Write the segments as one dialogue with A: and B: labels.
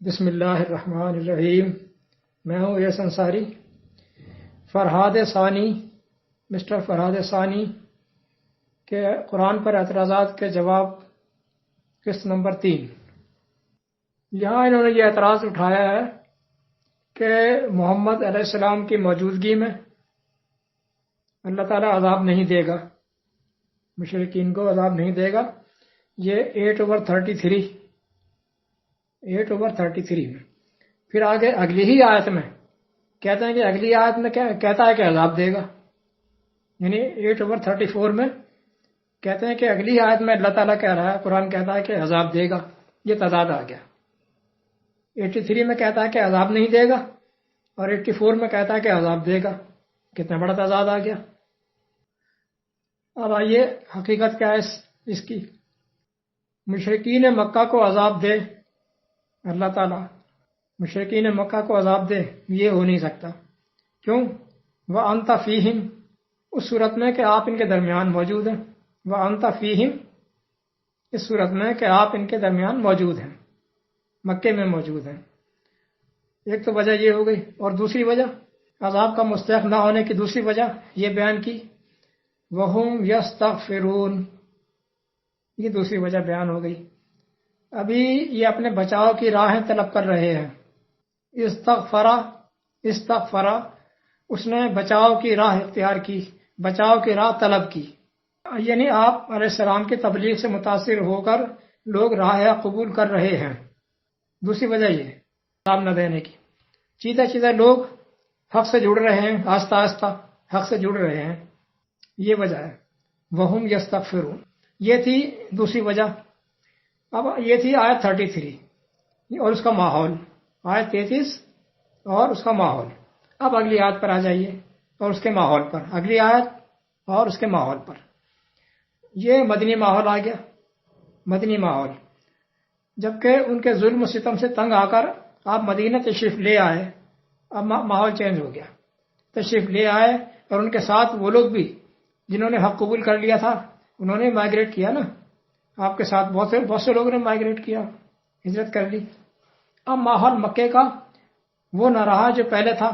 A: بسم اللہ الرحمن الرحیم۔ میں ہوں ایس انصاری۔ فرہاد ثانی، مسٹر فرہاد ثانی کے قرآن پر اعتراضات کے جواب قسط نمبر 3۔ یہاں انہوں نے یہ اعتراض اٹھایا ہے کہ محمد علیہ السلام کی موجودگی میں اللہ تعالیٰ عذاب نہیں دے گا، مشرکین کو عذاب نہیں دے گا۔ یہ 8/33 میں پھر آگے اگلی ہی آیت میں کہتے ہیں کہ اگلی آیت میں کہتا ہے کہ عذاب دے گا، یعنی 8/34 میں کہتے ہیں کہ اگلی آیت میں اللہ تعالیٰ کہہ رہا ہے، قرآن کہتا ہے کہ عذاب دے گا۔ یہ تضاد آ گیا۔ 83 میں کہتا ہے کہ عذاب نہیں دے گا اور 84 میں کہتا ہے کہ عذاب دے گا۔ کتنا بڑا تضاد آ گیا۔ اب آئیے حقیقت کیا ہے اس کی۔ مشرکین مکہ کو عذاب دے اللہ تعالیٰ، مشرکین مکہ کو عذاب دے، یہ ہو نہیں سکتا۔ کیوں؟ وَأَنْتَ فِيهِمْ، اس صورت میں کہ آپ ان کے درمیان موجود ہیں۔ وَأَنْتَ فِيهِمْ، اس صورت میں کہ آپ ان کے درمیان موجود ہیں، مکے میں موجود ہیں۔ ایک تو وجہ یہ ہو گئی، اور دوسری وجہ عذاب کا مستحق نہ ہونے کی دوسری وجہ یہ بیان کی، وَهُمْ يَسْتَغْفِرُونَ، یہ دوسری وجہ بیان ہو گئی۔ ابھی یہ اپنے بچاؤ کی راہیں طلب کر رہے ہیں۔ استغفرا، اس نے بچاؤ کی راہ اختیار کی، بچاؤ کی راہ طلب کی، یعنی آپ علیہ السلام کی تبلیغ سے متاثر ہو کر لوگ راہ قبول کر رہے ہیں۔ دوسری وجہ یہ عذاب نہ دینے کی، چیزیں لوگ حق سے جڑ رہے ہیں، آہستہ آہستہ حق سے جڑ رہے ہیں، یہ وجہ ہے۔ وَهُمْ يَسْتَغْفِرُونَ، یہ تھی دوسری وجہ۔ اب یہ تھی آیت 33 اور اس کا ماحول، آیت 33 اور اس کا ماحول۔ اب اگلی آیت پر آ جائیے اور اس کے ماحول پر، اگلی آیت اور اس کے ماحول پر۔ یہ مدنی ماحول آ گیا، مدنی ماحول۔ جبکہ ان کے ظلم و ستم سے تنگ آ کر آپ مدینہ تشریف لے آئے، اب ماحول چینج ہو گیا۔ تشریف لے آئے اور ان کے ساتھ وہ لوگ بھی جنہوں نے حق قبول کر لیا تھا، انہوں نے مائیگریٹ کیا نا، آپ کے ساتھ بہت سے لوگوں نے مائیگریٹ کیا، ہجرت کر لی۔ اب ماحول مکے کا وہ نہ رہا جو پہلے تھا۔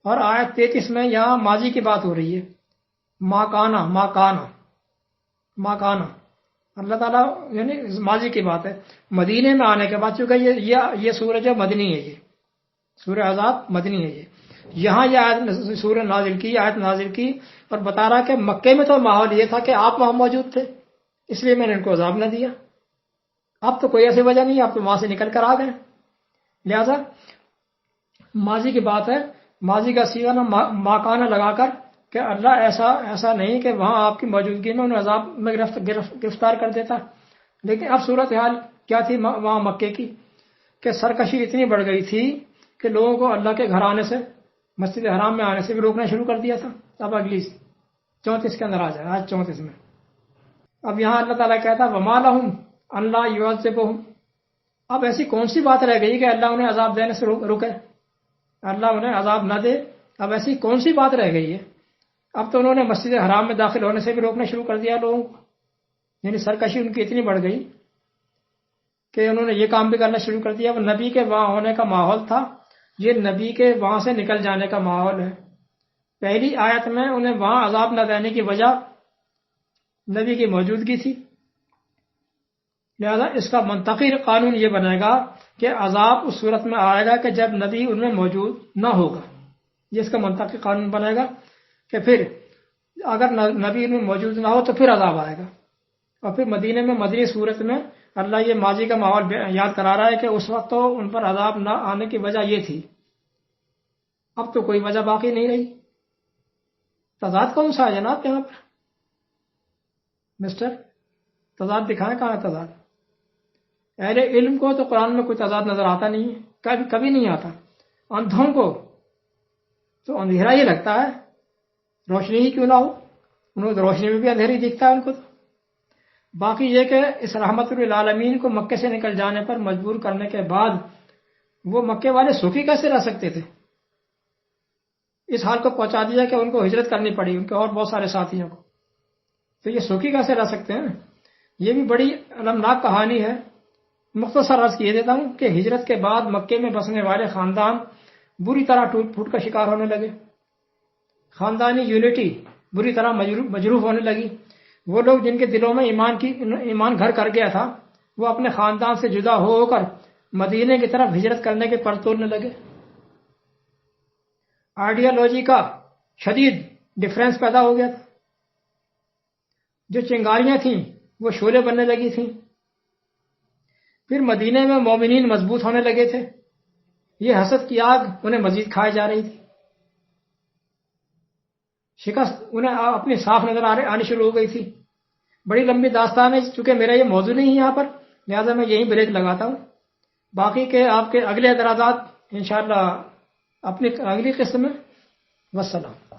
A: اور آیت 33 میں یہاں ماضی کی بات ہو رہی ہے، ما کانا، اللہ تعالیٰ یعنی ماضی کی بات ہے۔ مدینے میں آنے کے بعد، چونکہ یہ سورہ جو مدنی ہے، یہ سورہ عذاب مدنی ہے۔ یہاں یہ آیت سورہ نازل کی، آیت نازل کی اور بتا رہا کہ مکے میں تو ماحول یہ تھا کہ آپ وہاں موجود تھے، اس لیے میں نے ان کو عذاب نہ دیا۔ اب تو کوئی ایسی وجہ نہیں، آپ تو وہاں سے نکل کر آ گئے، لہذا ماضی کی بات ہے۔ ماضی کا صیغہ ماکانہ لگا کر کہ اللہ ایسا نہیں کہ وہاں آپ کی موجودگی میں انہیں عذاب میں گرفتار کر دیتا۔ لیکن اب صورتحال کیا تھی وہاں مکے کی کہ سرکشی اتنی بڑھ گئی تھی کہ لوگوں کو اللہ کے گھر آنے سے، مسجد حرام میں آنے سے بھی روکنا شروع کر دیا تھا۔ اب اگلی 34 کے اندر آ جائے، آج 34 میں۔ اب یہاں اللہ تعالیٰ کہتا وَمَا لَهُمْ أَلَّا يُعَذِّبَهُمْ، اب ایسی کون سی بات رہ گئی کہ اللہ انہیں عذاب دینے سے رکے، اللہ انہیں عذاب نہ دے؟ اب ایسی کون سی بات رہ گئی ہے؟ اب تو انہوں نے مسجد حرام میں داخل ہونے سے بھی روکنا شروع کر دیا لوگوں کو، یعنی سرکشی ان کی اتنی بڑھ گئی کہ انہوں نے یہ کام بھی کرنا شروع کر دیا۔ وہ نبی کے وہاں ہونے کا ماحول تھا، یہ نبی کے وہاں سے نکل جانے کا ماحول ہے۔ پہلی آیت میں انہیں وہاں عذاب نہ دینے کی وجہ نبی کی موجودگی تھی، لہذا اس کا منطقی قانون یہ بنے گا کہ عذاب اس صورت میں آئے گا کہ جب نبی ان میں موجود نہ ہوگا۔ یہ اس کا منطقی قانون بنے گا کہ پھر اگر نبی ان میں موجود نہ ہو تو پھر عذاب آئے گا۔ اور پھر مدینے میں مدنی صورت میں اللہ یہ ماضی کا ماحول یاد کرا رہا ہے کہ اس وقت تو ان پر عذاب نہ آنے کی وجہ یہ تھی، اب تو کوئی وجہ باقی نہیں رہی۔ تضاد کون سا ہے جناب یہاں پر؟ مسٹر تضاد دکھائیں، کہاں ہے تضاد؟ اہل علم کو تو قرآن میں کوئی تضاد نظر آتا نہیں ہے، کبھی نہیں آتا۔ اندھوں کو تو اندھیرا ہی لگتا ہے، روشنی ہی کیوں نہ ہو، انہوں روشنی میں بھی اندھیری دکھتا ہے ان کو تو۔ باقی یہ کہ اس رحمت للعالمین کو مکے سے نکل جانے پر مجبور کرنے کے بعد وہ مکے والے سوکھی کیسے رہ سکتے تھے؟ اس حال کو پہنچا دیا کہ ان کو ہجرت کرنی پڑی، ان کے اور بہت سارے ساتھیوں کو، تو یہ سوکھی کیسے رہ سکتے ہیں؟ یہ بھی بڑی المناک کہانی ہے مختصر عرض کیے دیتا ہوں کہ ہجرت کے بعد مکے میں بسنے والے خاندان بری طرح ٹوٹ پھوٹ کا شکار ہونے لگے، خاندانی یونٹی بری طرح مجروح ہونے لگی۔ وہ لوگ جن کے دلوں میں ایمان گھر کر گیا تھا، وہ اپنے خاندان سے جدا ہو کر مدینے کی طرف ہجرت کرنے کے پر تولنے لگے۔ آئیڈیالوجی کا شدید ڈفرینس پیدا ہو گیا تھا، جو چنگاریاں تھیں وہ شعلے بننے لگی تھیں۔ پھر مدینے میں مومنین مضبوط ہونے لگے تھے، یہ حسد کی آگ انہیں مزید کھائے جا رہی تھی، شکست انہیں اپنی صاف نظر آنی شروع ہو گئی تھی۔ بڑی لمبی داستان ہے، چونکہ میرا یہ موضوع نہیں ہے یہاں پر، لہٰذا میں یہیں بریک لگاتا ہوں۔ باقی کے آپ کے اگلے اعتراضات انشاءاللہ اپنی اگلی قسط میں۔ والسلام۔